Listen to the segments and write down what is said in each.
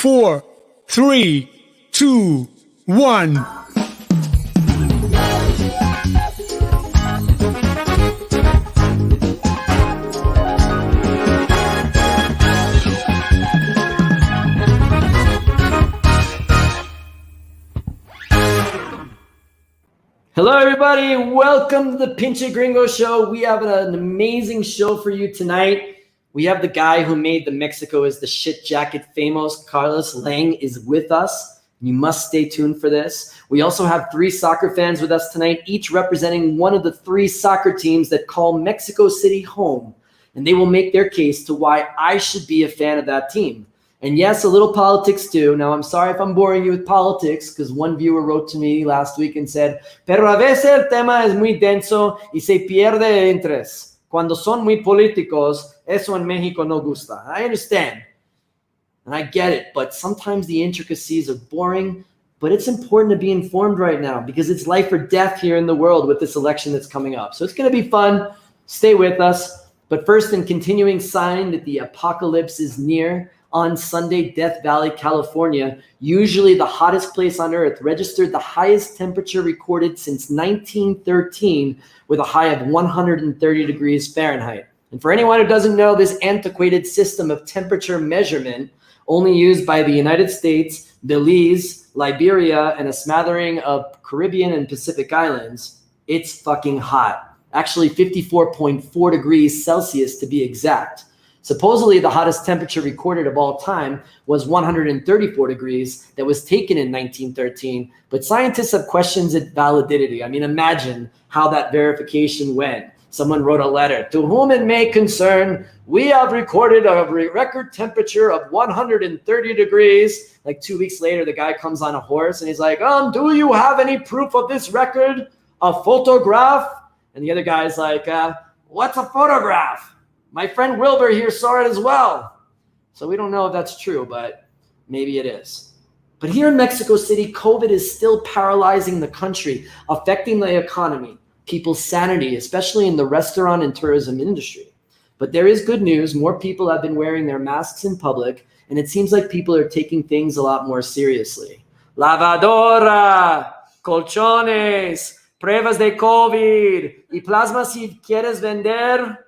4, 3, 2, 1. Hello, everybody. Welcome to the Pinche Gringo show. We have an amazing show for you tonight. We have the guy who made the Mexico is the shit jacket famous, Carlos Lang, is with us. You must stay tuned for this. We also have 3 soccer fans with us tonight, each representing one of the 3 soccer teams that call Mexico City home. And they will make their case to why I should be a fan of that team. And yes, a little politics too. Now, I'm sorry if I'm boring you with politics, because one viewer wrote to me last week and said, pero a veces el tema es muy denso y se pierde interés. Cuando son muy políticos, eso en México no gusta. I understand. And I get it, but sometimes the intricacies are boring, but it's important to be informed right now because it's life or death here in the world with this election that's coming up. So it's going to be fun. Stay with us. But first, in continuing sign that the apocalypse is near, on Sunday, Death Valley, California, usually the hottest place on earth, registered the highest temperature recorded since 1913 with a high of 130 degrees Fahrenheit. And for anyone who doesn't know, this antiquated system of temperature measurement, only used by the United States, Belize, Liberia, and a smattering of Caribbean and Pacific islands, it's fucking hot. Actually, 54.4 degrees Celsius to be exact. Supposedly, the hottest temperature recorded of all time was 134 degrees that was taken in 1913, but scientists have questions its validity. I mean, imagine how that verification went. Someone wrote a letter, to whom it may concern, we have recorded a record temperature of 130 degrees. Like 2 weeks later, the guy comes on a horse and he's like, do you have any proof of this record? A photograph? And the other guy's like, what's a photograph? My friend Wilbur here saw it as well. So we don't know if that's true, but maybe it is. But here in Mexico City, COVID is still paralyzing the country, affecting the economy, people's sanity, especially in the restaurant and tourism industry. But there is good news. More people have been wearing their masks in public, and it seems like people are taking things a lot more seriously. Lavadora, colchones, pruebas de COVID, y plasma si quieres vender.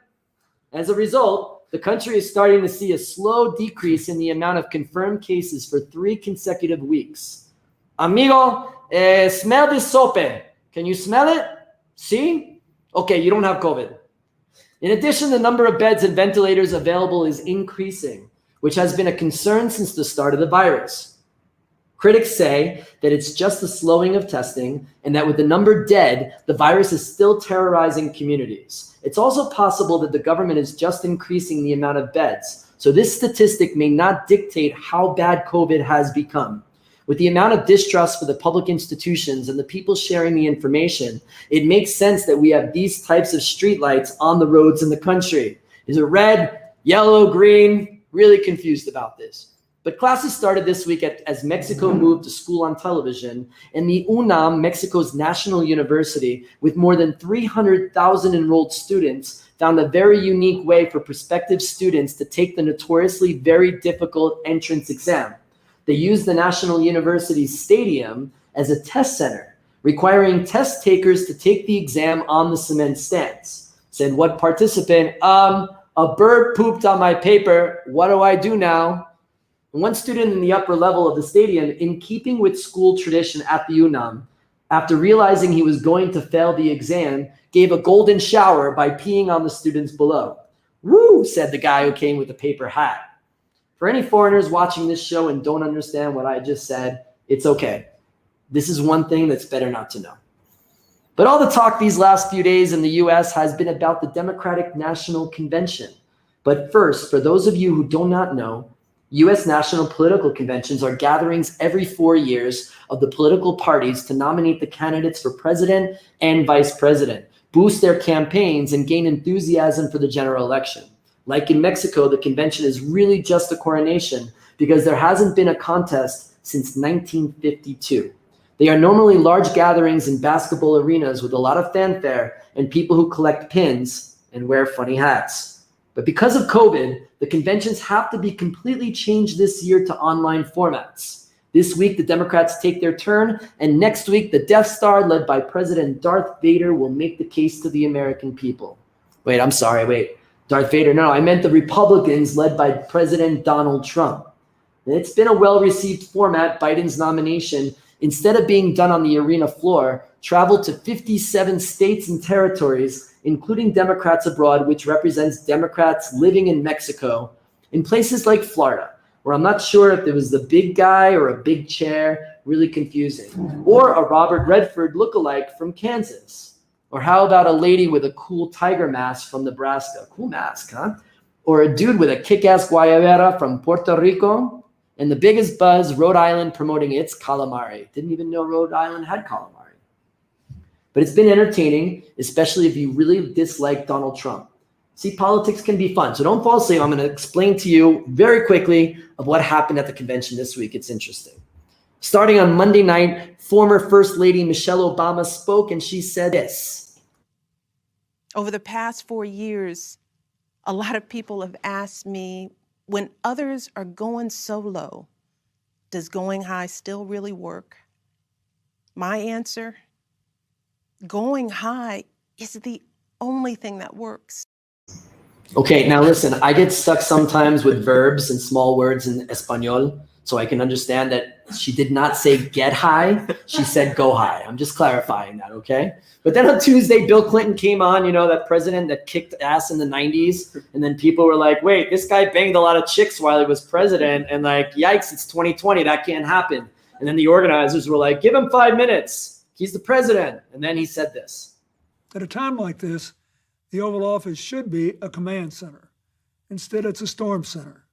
As a result, the country is starting to see a slow decrease in the amount of confirmed cases for 3 consecutive weeks. Amigo, smell this sope. Can you smell it? See? Okay, you don't have COVID. In addition, the number of beds and ventilators available is increasing, which has been a concern since the start of the virus. Critics say that it's just a slowing of testing and that with the number dead, the virus is still terrorizing communities. It's also possible that the government is just increasing the amount of beds. So this statistic may not dictate how bad COVID has become. With the amount of distrust for the public institutions and the people sharing the information, it makes sense that we have these types of streetlights on the roads in the country. Is it red, yellow, green? Really confused about this. But classes started this week as Mexico moved to school on television, and the UNAM, Mexico's national university, with more than 300,000 enrolled students, found a very unique way for prospective students to take the notoriously very difficult entrance exam. They used the National University's stadium as a test center, requiring test takers to take the exam on the cement stands. Said what participant, a bird pooped on my paper, what do I do now? One student in the upper level of the stadium, in keeping with school tradition at the UNAM, after realizing he was going to fail the exam, gave a golden shower by peeing on the students below. Woo, said the guy who came with the paper hat. For any foreigners watching this show and don't understand what I just said, it's okay. This is one thing that's better not to know. But all the talk these last few days in the US has been about the Democratic National Convention. But first, for those of you who do not know, U.S. national political conventions are gatherings every 4 years of the political parties to nominate the candidates for president and vice president, boost their campaigns, and gain enthusiasm for the general election. Like in Mexico, the convention is really just a coronation because there hasn't been a contest since 1952. They are normally large gatherings in basketball arenas with a lot of fanfare and people who collect pins and wear funny hats. But because of COVID, the conventions have to be completely changed this year to online formats. This week, the Democrats take their turn, and next week, the Death Star, led by President Darth Vader, will make the case to the American people. Wait, I'm sorry, wait. Darth Vader, no, I meant the Republicans, led by President Donald Trump. And it's been a well-received format, Biden's nomination. Instead of being done on the arena floor, traveled to 57 states and territories, including Democrats abroad, which represents Democrats living in Mexico, in places like Florida, where I'm not sure if it was the big guy or a big chair, really confusing, or a Robert Redford lookalike from Kansas. Or how about a lady with a cool tiger mask from Nebraska? Cool mask, huh? Or a dude with a kick-ass guayabera from Puerto Rico. And the biggest buzz, Rhode Island promoting its calamari. Didn't even know Rhode Island had calamari. But it's been entertaining, especially if you really dislike Donald Trump. See, politics can be fun. So don't fall asleep. I'm going to explain to you very quickly of what happened at the convention this week. It's interesting. Starting on Monday night, former First Lady Michelle Obama spoke, and she said this. Over the past 4 years, a lot of people have asked me, when others are going so low, does going high still really work? My answer, going high is the only thing that works. Okay, now listen, I get stuck sometimes with verbs and small words in Espanol, so I can understand that she did not say get high, she said go high. I'm just clarifying that, okay? But then on Tuesday, Bill Clinton came on, you know, that president that kicked ass in the 90s, and then people were like, wait, this guy banged a lot of chicks while he was president, and like, yikes, it's 2020, that can't happen. And then the organizers were like, give him 5 minutes, he's the president. And then he said this. At a time like this, the Oval Office should be a command center. Instead, it's a storm center.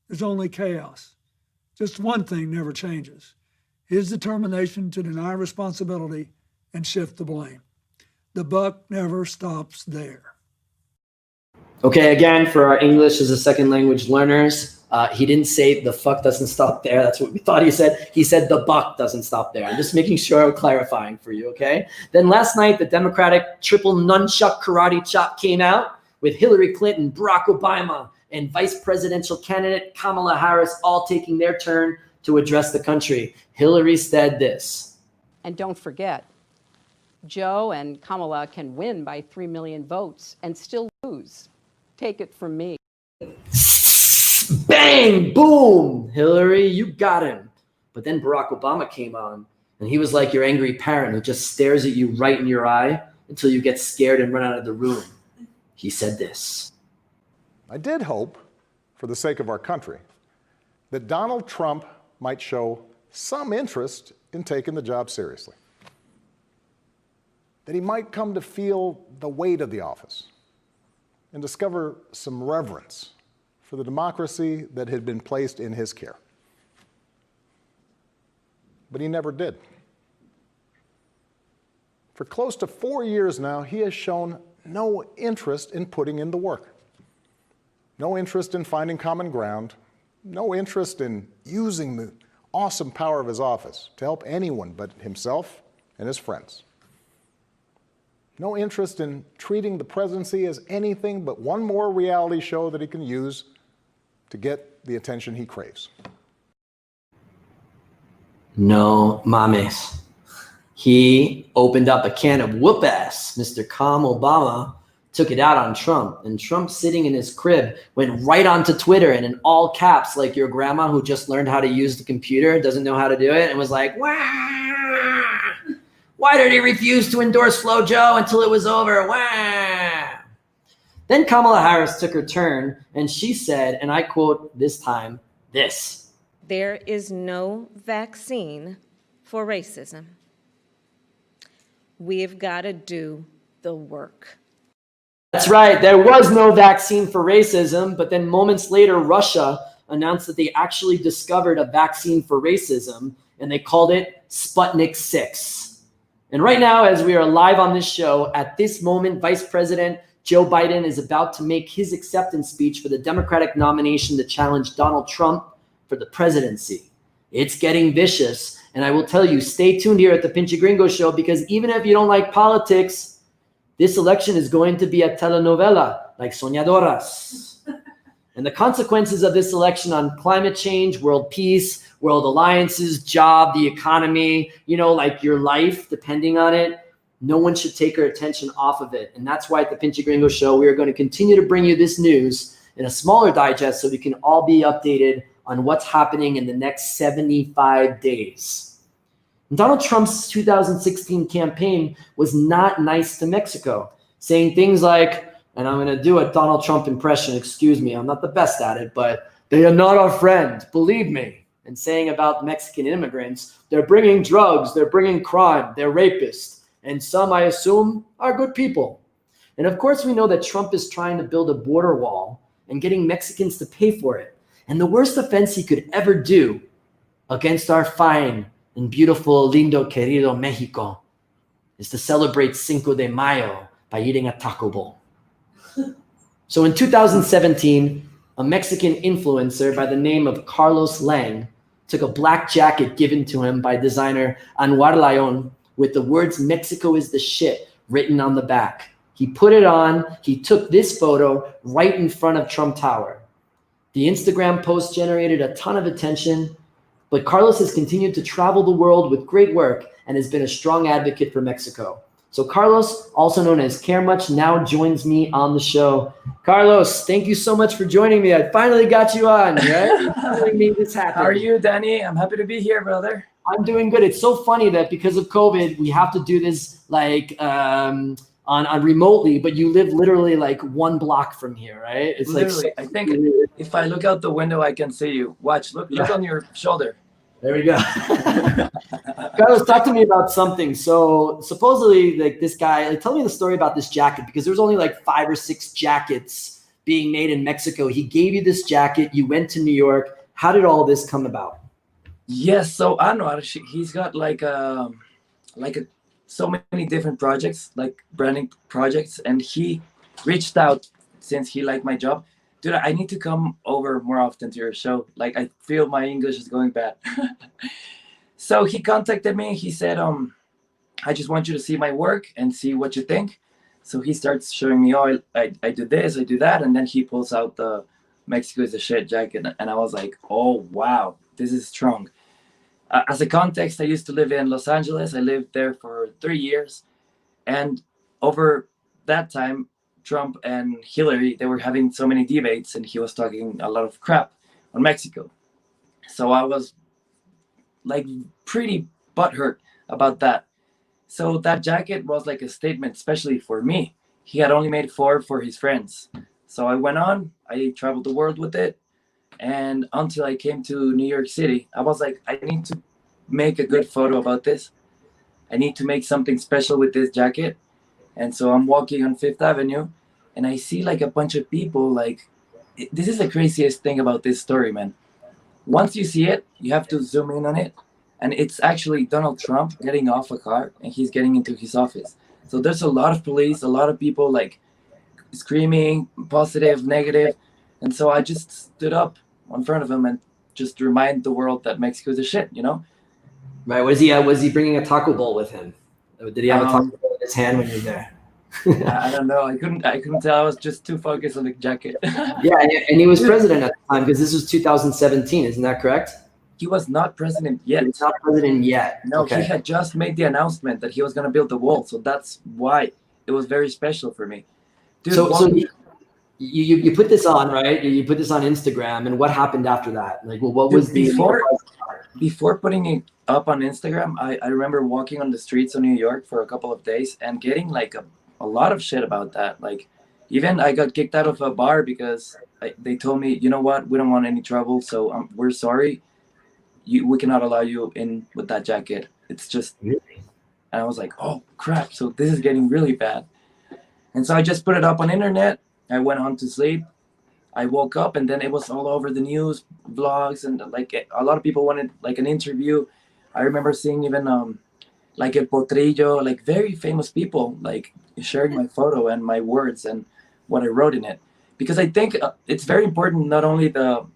There's only chaos. Just one thing never changes: his determination to deny responsibility and shift the blame. The buck never stops there. Okay, again, for our English as a second language learners, he didn't say the fuck doesn't stop there. That's what we thought he said. He said the buck doesn't stop there. I'm just making sure I'm clarifying for you, okay? Then last night, the Democratic triple nunchuck karate chop came out with Hillary Clinton, Barack Obama, and vice presidential candidate Kamala Harris all taking their turn to address the country. Hillary said this. And don't forget, Joe and Kamala can win by 3 million votes and still lose. Take it from me. Bang, boom, Hillary, you got him. But then Barack Obama came on, and he was like your angry parent who just stares at you right in your eye until you get scared and run out of the room. He said this. I did hope, for the sake of our country, that Donald Trump might show some interest in taking the job seriously. That he might come to feel the weight of the office and discover some reverence for the democracy that had been placed in his care. But he never did. For close to 4 years now, he has shown no interest in putting in the work. No interest in finding common ground, no interest in using the awesome power of his office to help anyone but himself and his friends. No interest in treating the presidency as anything but one more reality show that he can use to get the attention he craves. No mames. He opened up a can of whoop ass. Mr. Calm Obama took it out on Trump, and Trump, sitting in his crib, went right onto Twitter and in all caps, like your grandma who just learned how to use the computer, doesn't know how to do it, and was like, wah! Why did he refuse to endorse Flo Joe until it was over? Wah! Then Kamala Harris took her turn, and she said, and I quote this time, this. There is no vaccine for racism. We've got to do the work. That's right. There was no vaccine for racism, but then moments later, Russia announced that they actually discovered a vaccine for racism, and they called it Sputnik 6. And right now, as we are live on this show, at this moment, Vice President Joe Biden is about to make his acceptance speech for the Democratic nomination to challenge Donald Trump for the presidency. It's getting vicious, and I will tell you, stay tuned here at the Pinche Gringo show, because even if you don't like politics, This election is going to be a telenovela, like Soñadoras. And the consequences of this election on climate change, world peace, world alliances, job, the economy, like your life depending on it, no one should take our attention off of it. And that's why at the Pinche Gringo Show, we are going to continue to bring you this news in a smaller digest so we can all be updated on what's happening in the next 75 days. Donald Trump's 2016 campaign was not nice to Mexico, saying things like, and I'm going to do a Donald Trump impression, excuse me, I'm not the best at it, but they are not our friend, believe me. And saying about Mexican immigrants, they're bringing drugs, they're bringing crime, they're rapists. And some, I assume, are good people. And of course, we know that Trump is trying to build a border wall and getting Mexicans to pay for it. And the worst offense he could ever do against our fine and beautiful, lindo, querido Mexico is to celebrate Cinco de Mayo by eating a taco bowl. So in 2017, a Mexican influencer by the name of Carlos Lang took a black jacket given to him by designer Anwar Layon with the words "Mexico is the shit" written on the back. He put it on, he took this photo right in front of Trump Tower. The Instagram post generated a ton of attention, but Carlos has continued to travel the world with great work and has been a strong advocate for Mexico. So Carlos, also known as Care Much, now joins me on the show. Carlos, thank you so much for joining me. I finally got you on, right? Telling me this happened. How are you, Danny? I'm happy to be here, brother. I'm doing good. It's so funny that because of COVID, we have to do this on remotely, but you live literally like 1 block from here, right? It's literally, I think if I look out the window, I can see you. Watch, look on your shoulder. There we go. Carlos, talk to me about something. So supposedly, like this guy, tell me the story about this jacket, because there's only like 5 or 6 jackets being made in Mexico. He gave you this jacket. You went to New York. How did all this come about? Yes, so Anwar, he's got so many different projects, like branding projects, and he reached out since he liked my job. Dude, I need to come over more often to your show. Like, I feel my English is going bad. So he contacted me. He said, I just want you to see my work and see what you think. So he starts showing me, oh, I do this, I do that. And then he pulls out the Mexico is the shit jacket. And I was like, oh, wow, this is strong. As a context, I used to live in Los Angeles. I lived there for 3 years. And over that time, Trump and Hillary, they were having so many debates, and he was talking a lot of crap on Mexico. So I was like pretty butthurt about that. So that jacket was like a statement, especially for me. He had only made 4 for his friends. So I went on, I traveled the world with it. And until I came to New York City, I was like, I need to make a good photo about this. I need to make something special with this jacket. And so I'm walking on Fifth Avenue, and I see like a bunch of people. Like, this is the craziest thing about this story, man. Once you see it, you have to zoom in on it. And it's actually Donald Trump getting off a car, and he's getting into his office. So there's a lot of police, a lot of people like screaming, positive, negative. And so I just stood up in front of him and just remind the world that Mexico is a shit, you know? Right. Was he bringing a taco bowl with him? Did he have a taco bowl in his hand when you were there? I don't know. I couldn't tell. I was just too focused on the jacket. Yeah, and he was president at the time, because this was 2017. Isn't that correct? He was not president yet. He's not president yet. No, okay. He had just made the announcement that he was going to build the wall. So that's why it was very special for me. Dude, so you put this on, right? You put this on Instagram, and what happened after that? Like, well, what was before putting it up on Instagram? I remember walking on the streets of New York for a couple of days and getting like a lot of shit about that. Like, even I got kicked out of a bar because they told me, you know what, we don't want any trouble, so we're sorry. We cannot allow you in with that jacket. It's just, really? And I was like, oh crap, so this is getting really bad. And so I just put it up on internet. I went on to sleep. I woke up, and then it was all over the news, vlogs, and like a lot of people wanted like an interview. I remember seeing even like El Potrillo, like very famous people, like sharing my photo and my words and what I wrote in it. Because I think it's very important, not only the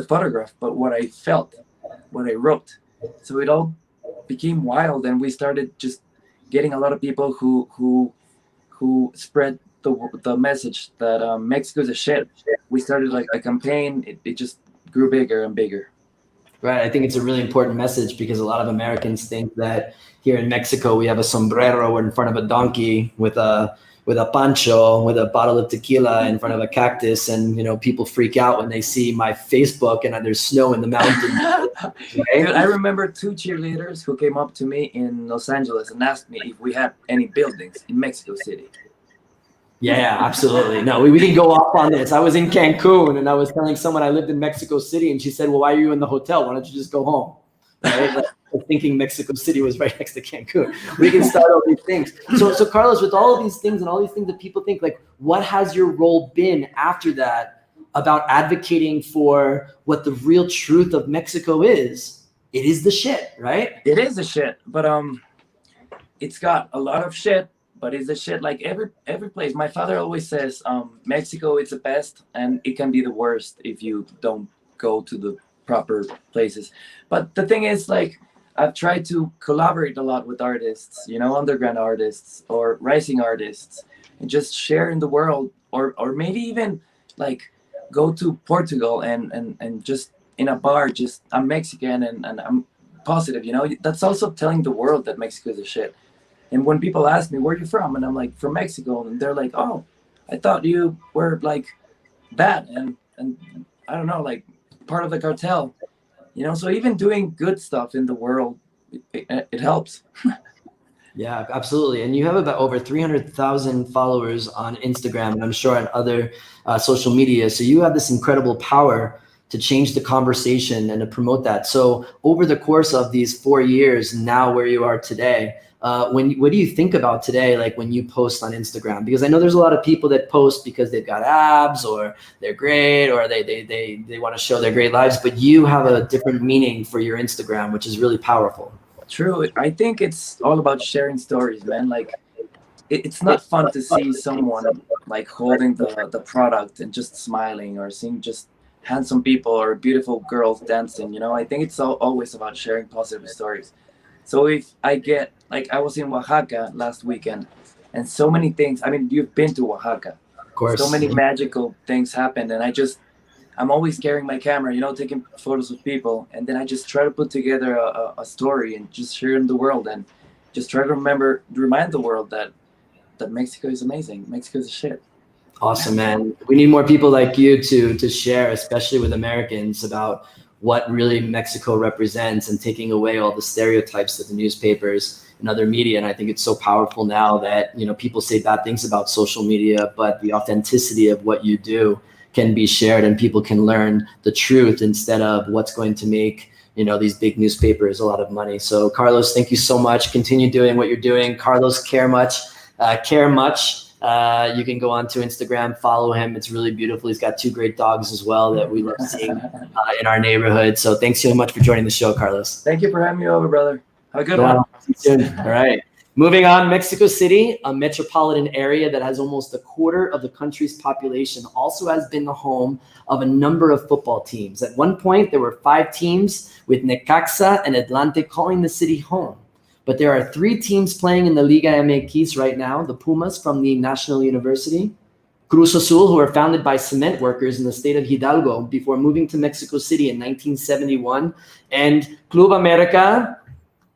photograph, but what I felt, what I wrote. So it all became wild, and we started just getting a lot of people who who spread the message that Mexico's a shit. We started like a campaign. It just grew bigger and bigger. Right. I think it's a really important message because a lot of Americans think that here in Mexico we have a sombrero in front of a donkey with a pancho, with a bottle of tequila in front of a cactus, and people freak out when they see my Facebook and there's snow in the mountains. Right? Dude, I remember 2 cheerleaders who came up to me in Los Angeles and asked me if we had any buildings in Mexico City. Yeah, absolutely. No, we can go off on this. I was in Cancun and I was telling someone I lived in Mexico City, and she said, well, why are you in the hotel? Why don't you just go home? Right? Like, thinking Mexico City was right next to Cancun. We can start all these things. So Carlos, with all of these things and all these things that people think, like, what has your role been after that about advocating for what the real truth of Mexico is? It is the shit, right? It is the shit, but it's got a lot of shit. But it's the shit like every place. My father always says, Mexico is the best, and it can be the worst if you don't go to the proper places. But the thing is, like, I've tried to collaborate a lot with artists, underground artists or rising artists, and just share in the world, or maybe even like go to Portugal and just in a bar, just I'm Mexican and I'm positive. That's also telling the world that Mexico is a shit. And when people ask me, where are you from? And I'm like, from Mexico. And they're like, oh, I thought you were like bad. And I don't know, like part of the cartel, so even doing good stuff in the world, it helps. Yeah, absolutely. And you have about over 300,000 followers on Instagram, and I'm sure on other social media. So you have this incredible power to change the conversation and to promote that. So over the course of these 4 years, now where you are today, what do you think about today, like when you post on Instagram? Because I know there's a lot of people that post because they've got abs or they're great or they want to show their great lives, but you have a different meaning for your Instagram, which is really powerful. True. I think it's all about sharing stories, man. Like it's not fun to see someone like holding the product and just smiling, or seeing just handsome people or beautiful girls dancing. I think it's always about sharing positive stories. So if I get, like, I was in Oaxaca last weekend, and so many things, I mean, you've been to Oaxaca. Of course. So many magical things happened, and I'm always carrying my camera, taking photos of people, and then I just try to put together a story and just share it in the world, and just try to remind the world that Mexico is amazing. Mexico is a shit. Awesome, man. We need more people like you to share, especially with Americans, about what really Mexico represents and taking away all the stereotypes that the newspapers and other media. And I think it's so powerful now that, people say bad things about social media, but the authenticity of what you do can be shared and people can learn the truth instead of what's going to make, these big newspapers a lot of money. So Carlos, thank you so much. Continue doing what you're doing. Carlos Care Much. You can go on to Instagram, follow him. It's really beautiful. He's got 2 great dogs as well that we love seeing in our neighborhood. So thanks so much for joining the show, Carlos. Thank you for having me over, brother. Have a good one. See you soon. All right. Moving on, Mexico City, a metropolitan area that has almost a quarter of the country's population, also has been the home of a number of football teams. At one point, there were 5 teams, with Necaxa and Atlante calling the city home. But there are 3 teams playing in the Liga MX right now: the Pumas from the National University, Cruz Azul, who are founded by cement workers in the state of Hidalgo before moving to Mexico City in 1971, and Club America,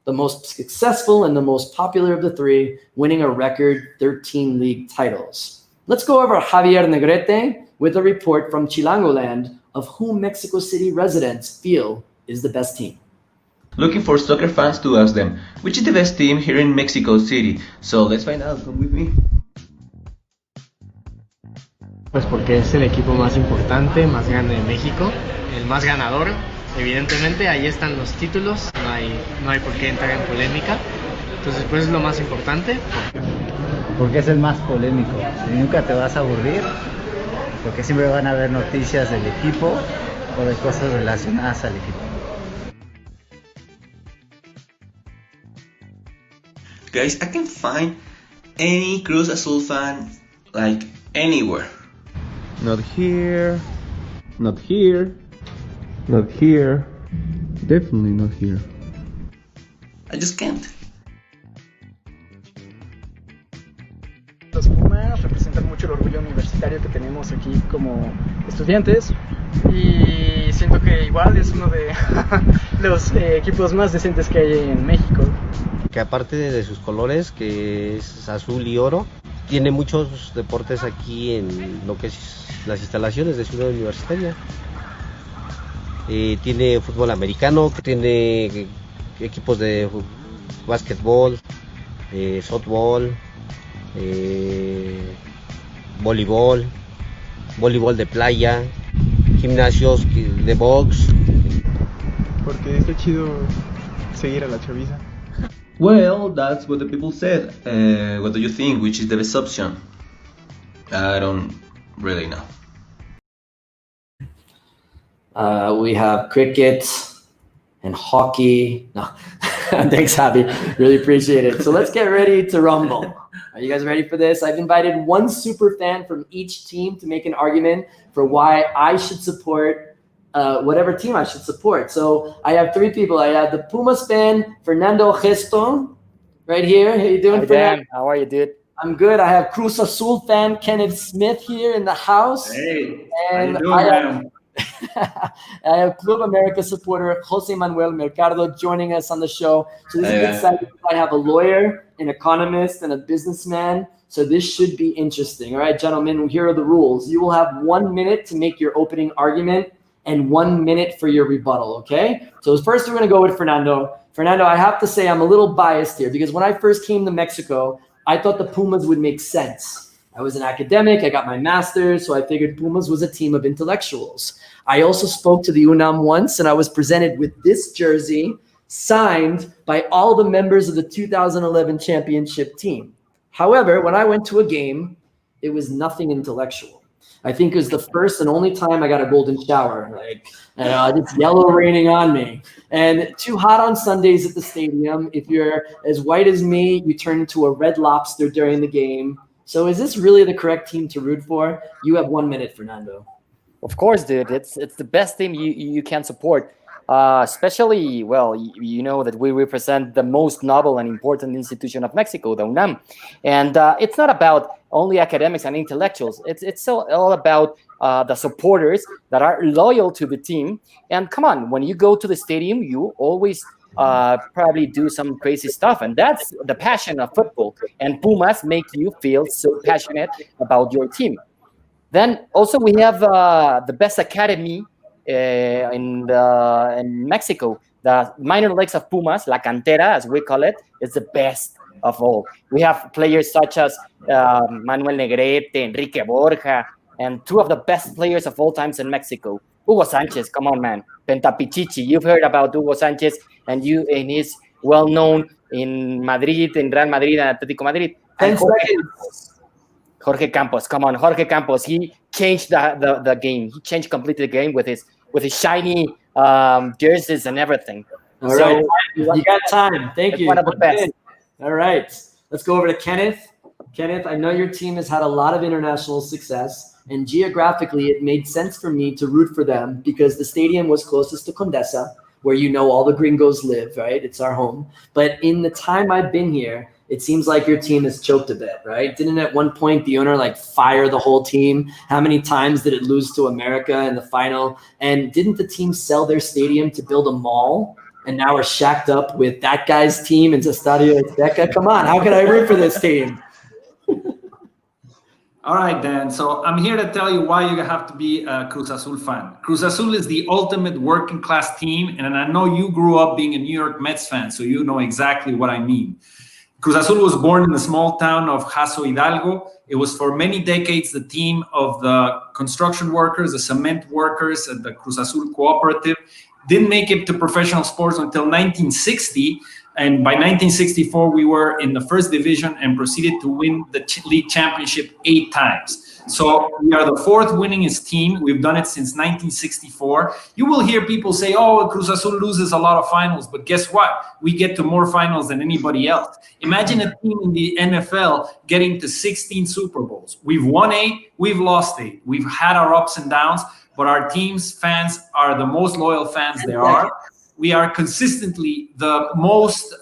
the most successful and the most popular of the 3, winning a record 13 league titles. Let's go over Javier Negrete with a report from Chilangoland of who Mexico City residents feel is the best team. Looking for soccer fans to ask them, which is the best team here in Mexico City? So let's find out, come with me. Pues porque es el equipo más importante, más grande de México, el más ganador. Evidentemente, ahí están los títulos, no hay por qué entrar en polémica. Entonces, pues es lo más importante. Porque es el más polémico. Y nunca te vas a aburrir, porque siempre van a haber noticias del equipo o de cosas relacionadas al equipo. Guys, I can find any Cruz Azul fan like anywhere. Not here, not here, not here, definitely not here. I just can't. universitario que tenemos aquí como estudiantes, y siento que igual es uno de los equipos más decentes que hay en México. Que aparte de sus colores, que es azul y oro, tiene muchos deportes aquí en lo que es las instalaciones de Ciudad Universitaria. Tiene fútbol americano, tiene equipos de básquetbol, softball, voleibol, voleibol de playa, gimnasios de box. Porque está chido seguir a la chaviza. Well, that's what the people said. What do you think? Which is the best option? I don't really know. We have cricket and hockey. No, thanks, Javi. Really appreciate it. So let's get ready to rumble. Are you guys ready for this? I've invited one super fan from each team to make an argument for why I should support whatever team I should support. So I have three people. I have the Pumas fan, Fernando Gesto, right here. How you doing, Hey, Fernando? Dan. How are you, dude? I'm good. I have Cruz Azul fan, Kenneth Smith here in the house. Hey, and how you doing, man? I have Club America supporter Jose Manuel Mercado joining us on the show. So this is exciting. I have a lawyer, an economist, and a businessman. So this should be interesting. All right, gentlemen, here are the rules. You will have 1 minute to make your opening argument and 1 minute for your rebuttal, okay? So first we're going to go with Fernando. Fernando, I have to say I'm a little biased here because when I first came to Mexico, I thought the Pumas would make sense. I was an academic, I got my master's, so I figured Pumas was a team of intellectuals. I also spoke to the UNAM once, and I was presented with this jersey signed by all the members of the 2011 championship team. However, when I went to a game, it was nothing intellectual. I think it was the first and only time I got a golden shower. Like, it's yellow raining on me. And too hot on Sundays at the stadium. If you're as white as me, you turn into a red lobster during the game. So is this really the correct team to root for? You have 1 minute, Fernando. Of course, dude. It's the best team you can support. Especially, well, you know that we represent the most noble and important institution of Mexico, the UNAM. And it's not about only academics and intellectuals. It's all about the supporters that are loyal to the team. And come on, when you go to the stadium, you always probably do some crazy stuff. And that's the passion of football. And Pumas make you feel so passionate about your team. Then also we have the best academy in Mexico. The minor leagues of Pumas, La Cantera, as we call it, is the best of all. We have players such as Manuel Negrete, Enrique Borja, and two of the best players of all times in Mexico. Hugo Sanchez, come on, man. Pentapichichi, you've heard about Hugo Sanchez, and he's well known in Madrid, in Real Madrid and Atletico Madrid. And Jorge Campos, come on, Jorge Campos. He changed the game. He changed completely the game with his shiny jerseys and everything. All right, you got time. Thank you. One of the best. All right, let's go over to Kenneth. Kenneth, I know your team has had a lot of international success, and geographically, it made sense for me to root for them because the stadium was closest to Condesa, where you know all the gringos live, right? It's our home. But in the time I've been here, it seems like your team has choked a bit, right? Didn't at one point the owner fire the whole team? How many times did it lose to America in the final? And didn't the team sell their stadium to build a mall? And now we're shacked up with that guy's team in Estadio Azteca. Come on, how can I root for this team? All right, Dan. So I'm here to tell you why you have to be a Cruz Azul fan. Cruz Azul is the ultimate working class team. And I know you grew up being a New York Mets fan, so you know exactly what I mean. Cruz Azul was born in the small town of Jaso Hidalgo. It was for many decades the team of the construction workers, the cement workers at the Cruz Azul Cooperative. Didn't make it to professional sports until 1960. And by 1964, we were in the first division and proceeded to win the league championship 8 times. So we are the 4th winningest team. We've done it since 1964. You will hear people say, oh, Cruz Azul loses a lot of finals. But guess what? We get to more finals than anybody else. Imagine a team in the NFL getting to 16 Super Bowls. We've won 8. We've lost 8. We've had our ups and downs. But our team's fans are the most loyal fans there are. We are consistently the most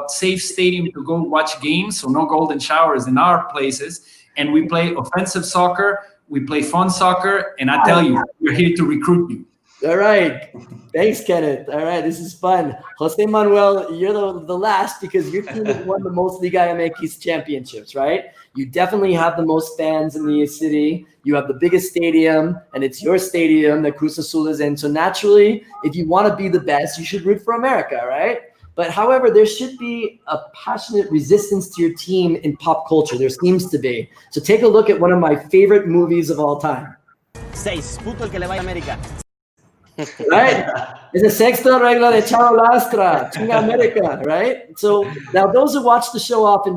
safe stadium to go watch games, so no golden showers in our places. and we play offensive soccer. We play fun soccer, and I tell you, we're here to recruit you. All right. Thanks, Kenneth. All right, this is fun. Jose Manuel, you're the last because your team has won the most Liga MX championships, right? You definitely have the most fans in the city. You have the biggest stadium, and it's your stadium that Cruz Azul is in. So naturally, if you want to be the best, you should root for America, right? But however, there should be a passionate resistance to your team in pop culture. There seems to be. So take a look at one of my favorite movies of all time. 6, puto el que le vaya a América. Right? It's a sexta regla de Chavo Lastra, Chinga America, right? So now those who watch the show often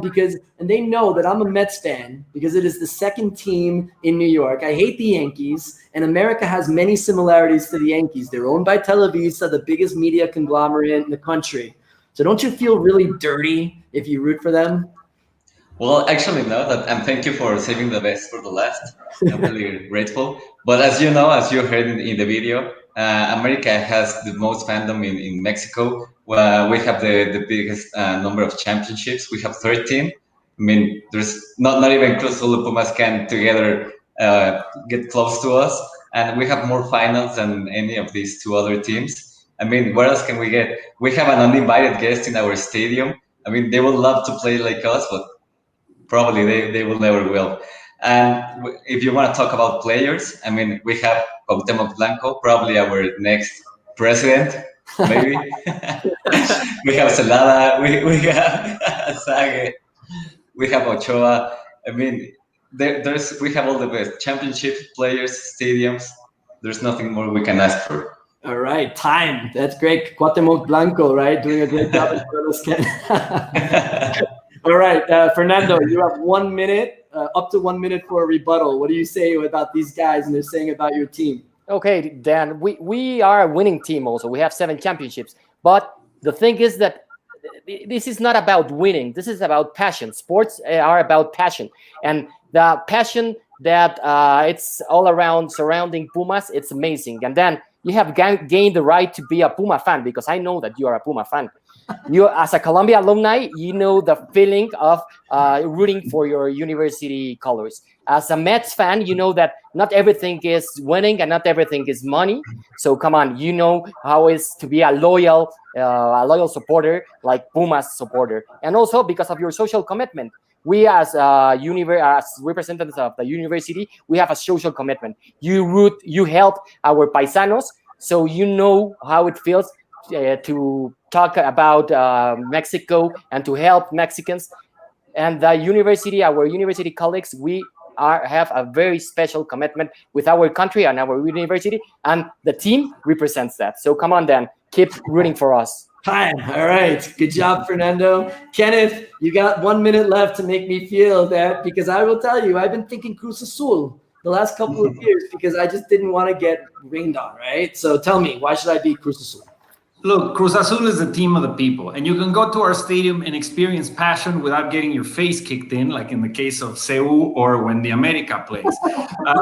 and they know that I'm a Mets fan because it is the second team in New York. I hate the Yankees, and America has many similarities to the Yankees. They're owned by Televisa, the biggest media conglomerate in the country. So don't you feel really dirty if you root for them? Well, actually, no. And thank you for saving the best for the last. I'm really grateful. But as you know, as you heard in the video, America has the most fandom in Mexico. We have the biggest number of championships. We have 13. I mean, there's not even Cruz Azul Pumas can together get close to us. And we have more finals than any of these two other teams. I mean, what else can we get? We have an uninvited guest in our stadium. I mean, they would love to play like us, but probably they will never will. And if you want to talk about players, I mean, we have Cuauhtémoc Blanco, probably our next president, maybe. We have Celada, we have Sage, we have Ochoa. I mean, we have all the best championship players, stadiums. There's nothing more we can ask for. All right, time. That's great. Cuauhtémoc Blanco, right? Doing a great job as Carlos Ken. All right, Fernando, you have 1 minute, up to 1 minute for a rebuttal. What do you say about these guys and they're saying about your team? Okay, Dan, we are a winning team also. We have 7 championships. But the thing is that this is not about winning. This is about passion. Sports are about passion. And the passion that it's all around surrounding Pumas, it's amazing. And then you have gained the right to be a Puma fan because I know that you are a Puma fan. You, as a Columbia alumni, you know the feeling of rooting for your university colors. As a Mets fan, you know that not everything is winning and not everything is money. So come on, you know how it is to be a loyal supporter like Puma's supporter. And also because of your social commitment. We as representatives of the university, we have a social commitment. You help our paisanos, so you know how it feels to talk about Mexico and to help Mexicans. And the university, our university colleagues, we have a very special commitment with our country and our university, and the team represents that. So come on, Dan, keep rooting for us. Time. All right. Good job, Fernando. Kenneth, you got 1 minute left to make me feel that, because I will tell you, I've been thinking Cruz Azul the last couple of years because I just didn't want to get rained on, right? So tell me, why should I be Cruz Azul? Look, Cruz Azul is the team of the people, and you can go to our stadium and experience passion without getting your face kicked in, like in the case of CU or when the America plays.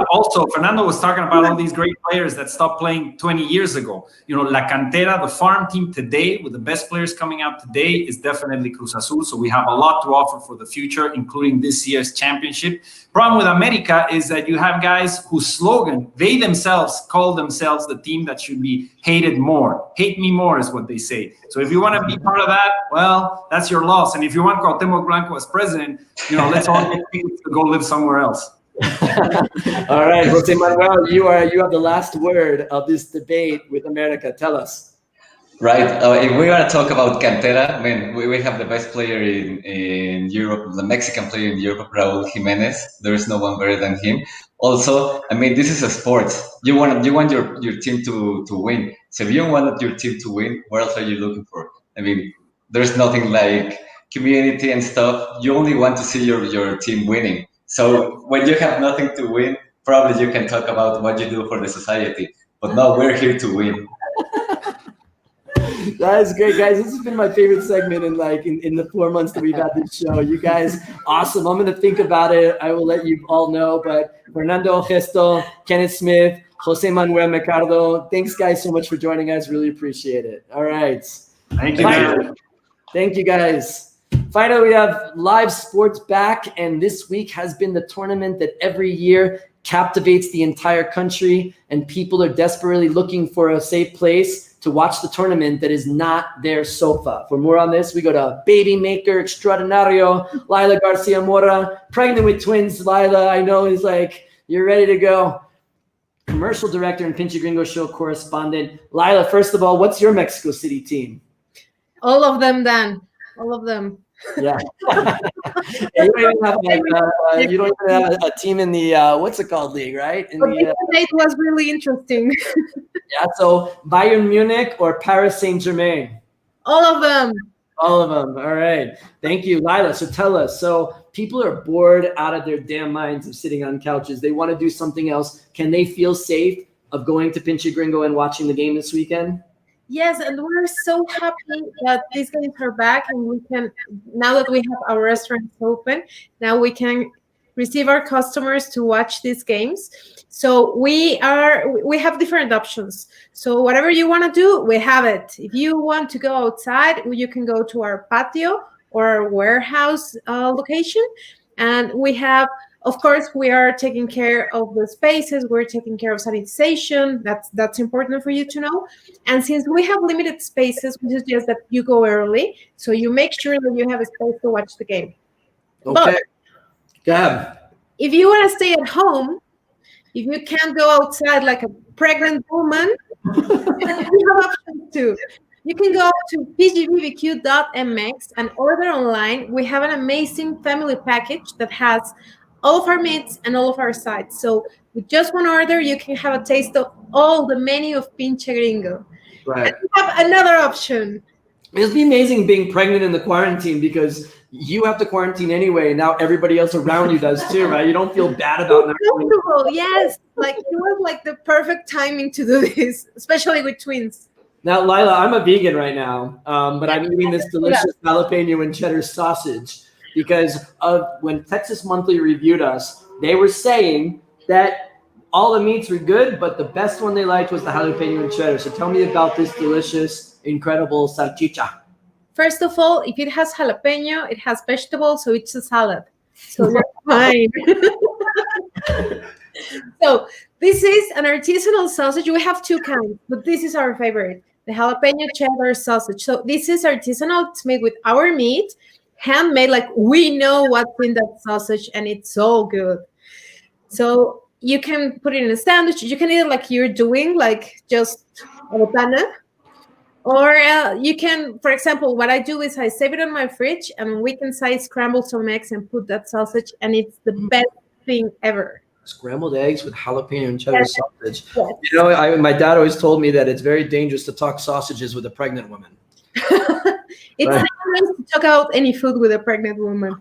Also, Fernando was talking about all these great players that stopped playing 20 years ago. You know, La Cantera, the farm team today, with the best players coming out today, is definitely Cruz Azul. So we have a lot to offer for the future, including this year's championship. Problem with America is that you have guys whose slogan, they themselves call themselves the team that should be hated more. Hate me more is what they say. So if you want to be part of that, well, that's your loss. And if you want Cuauhtémoc Blanco as president, you know, let's all get tickets to go live somewhere else. All right, Jose Manuel, you have the last word of this debate with America. Tell us. Right. If we want to talk about Cantera, I mean, we have the best player in Europe, the Mexican player in Europe, Raúl Jiménez. There is no one better than him. Also, I mean, this is a sport. You want your team to win. So if you don't want your team to win, what else are you looking for? I mean, there's nothing like community and stuff. You only want to see your team winning. So when you have nothing to win, probably you can talk about what you do for the society. But no, we're here to win. That is great, guys. This has been my favorite segment in the 4 months that we've had this show. You guys, awesome. I'm going to think about it. I will let you all know. But Fernando Gesto, Kenneth Smith, Jose Manuel Mercado, thanks, guys, so much for joining us. Really appreciate it. All right. Thank you, man. Thank you, guys. Finally, we have live sports back, and this week has been the tournament that every year captivates the entire country, and people are desperately looking for a safe place to watch the tournament that is not their sofa. For more on this, we go to baby maker extraordinario, Lila Garcia Mora, pregnant with twins. Lila, I know, is like, you're ready to go. Commercial director and Pinche Gringo show correspondent. Lila, first of all, what's your Mexico City team? All of them, Dan. All of them. Yeah. You don't even have a team in the what's it called league, right? In the, it was really interesting. yeah. So Bayern Munich or Paris Saint-Germain? All of them. All of them. All right. Thank you, Lila. So tell us. So people are bored out of their damn minds of sitting on couches. They want to do something else. Can they feel safe of going to Pinche Gringo and watching the game this weekend? Yes, and we're so happy that these games are back, and we can, now that we have our restaurants open, now we can receive our customers to watch these games. So we have different options. So whatever you want to do, we have it. If you want to go outside, you can go to our patio or our warehouse location, and we have, of course, we are taking care of the spaces. We're taking care of sanitization. That's important for you to know. And since we have limited spaces, we suggest that you go early, so you make sure that you have a space to watch the game. Okay. Gab. If you want to stay at home, if you can't go outside like a pregnant woman, you have options too. You can go to pgbbq.mx and order online. We have an amazing family package that has all of our meats and all of our sides. So with just one order, you can have a taste of all the menu of Pinche Gringo. Right. And we have another option. It'll be amazing being pregnant in the quarantine because you have to quarantine anyway. And now everybody else around you does too, right? You don't feel bad about it. Comfortable, yes. Like it was like the perfect timing to do this, especially with twins. Now, Lila, I'm a vegan right now, but I'm eating this delicious jalapeno and cheddar sausage because of when Texas Monthly reviewed us, they were saying that all the meats were good, but the best one they liked was the jalapeno and cheddar. So tell me about this delicious, incredible salchicha. First of all, if it has jalapeno, it has vegetables, so it's a salad. So you're fine. So this is an artisanal sausage. We have two kinds, but this is our favorite, the jalapeno cheddar sausage. So this is artisanal. It's made with our meat, handmade. Like we know what's in that sausage, and it's so good. So you can put it in a sandwich. You can eat it like you're doing, like just a botana. Or you can, for example, what I do is I save it on my fridge, and we can scramble some eggs and put that sausage, and it's the best thing ever. Scrambled eggs with jalapeno and cheddar sausage. Yes. You know, my dad always told me that it's very dangerous to talk sausages with a pregnant woman. It's not nice to talk about any food with a pregnant woman.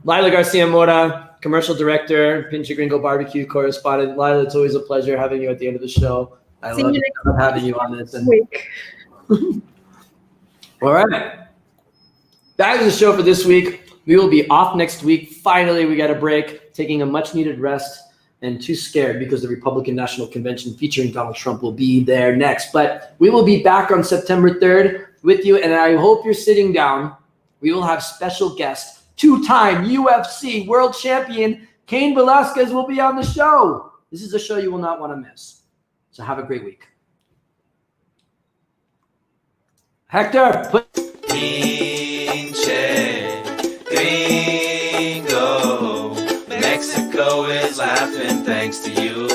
Lila Garcia Mora, commercial director, Pinche Gringo barbecue correspondent. Lila, it's always a pleasure having you at the end of the show. I love having you on this. Week. All right. That is the show for this week. We will be off next week. Finally, we got a break, taking a much-needed rest, and too scared because the Republican National Convention featuring Donald Trump will be there next. But we will be back on September 3rd with you, and I hope you're sitting down. We will have special guests. Two-time UFC world champion Cain Velasquez will be on the show. This is a show you will not want to miss. So have a great week. Hector, put... Pinche Gringo, Mexico is laughing thanks to you.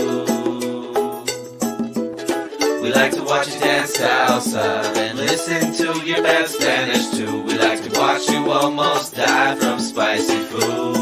We like to watch you dance salsa and listen to your bad Spanish too. We like to watch you almost die from spicy food.